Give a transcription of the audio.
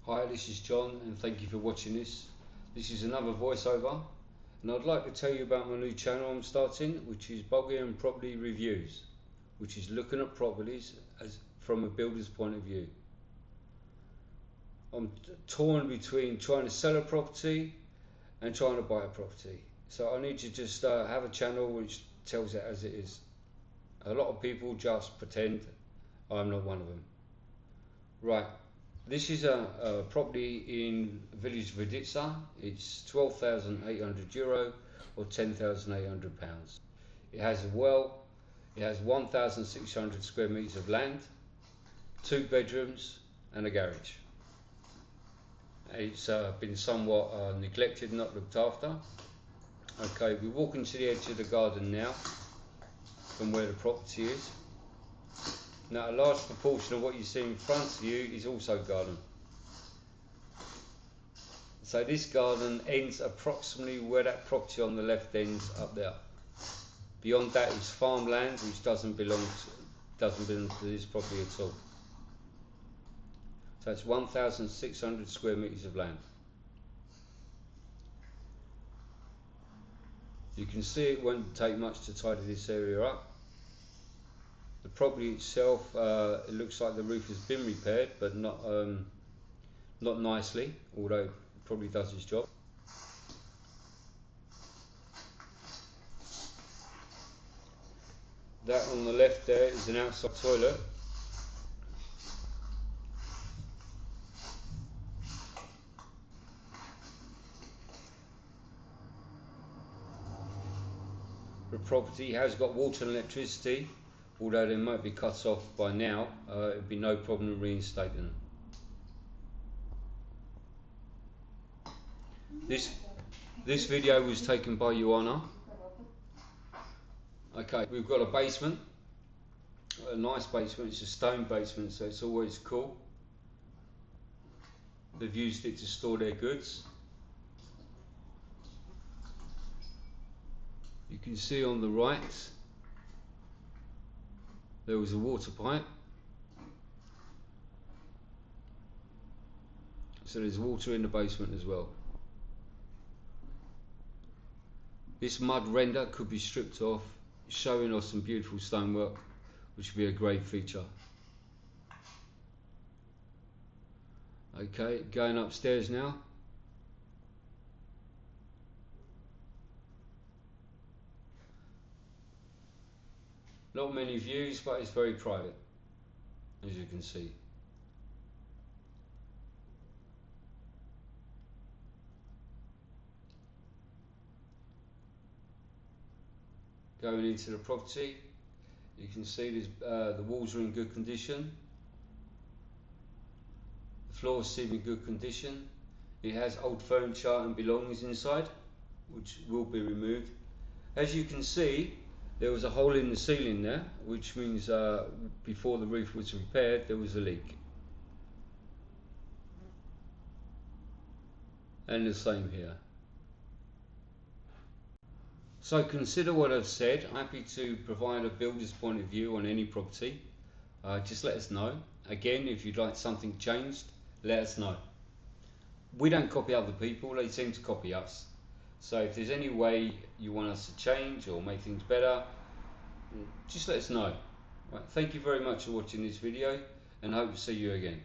Hi, this is John and thank you for watching this. This is another voiceover and I'd like to tell you about my new channel I'm starting, which is Bulgarian Property Reviews, which is looking at properties from a builder's point of view. I'm torn between trying to sell a property and trying to buy a property. So I need to just have a channel which tells it as it is. A lot of people just pretend. I'm not one of them. Right. This is a property in village Voditsa. It's €12,800 or £10,800. It has a well, it has 1,600 square meters of land, 2 bedrooms and a garage. It's been somewhat neglected, not looked after. Okay, we walk into the edge of the garden now from where the property is. Now, a large proportion of what you see in front of you is also garden. So this garden ends approximately where that property on the left ends, up there. Beyond that is farmland, which doesn't belong to this property at all. So it's 1,600 square meters of land. You can see it won't take much to tidy this area up. The property itself, it looks like the roof has been repaired, but not nicely, although it probably does its job. That on the left there is an outside toilet. The property has got water and electricity, although they might be cut off by now. It would be no problem reinstating them. This video was taken by Joanna. Okay, we've got a basement, a nice basement. It's a stone basement, so it's always cool. They've used it to store their goods. You can see on the right there was a water pipe, so there's water in the basement as well. This mud render could be stripped off, showing us some beautiful stonework, which would be a great feature. Okay, going upstairs now. Not many views, but it's very private, as you can see. Going into the property, you can see the walls are in good condition. The floors seem in good condition. It has old furniture and belongings inside, which will be removed. As you can see, there was a hole in the ceiling there, which means before the roof was repaired, there was a leak. And the same here. So consider what I've said. I'm happy to provide a builder's point of view on any property. Just let us know. Again, if you'd like something changed, let us know. We don't copy other people, they seem to copy us. So if there's any way you want us to change or make things better, just let us know. Right, thank you very much for watching this video and I hope to see you again.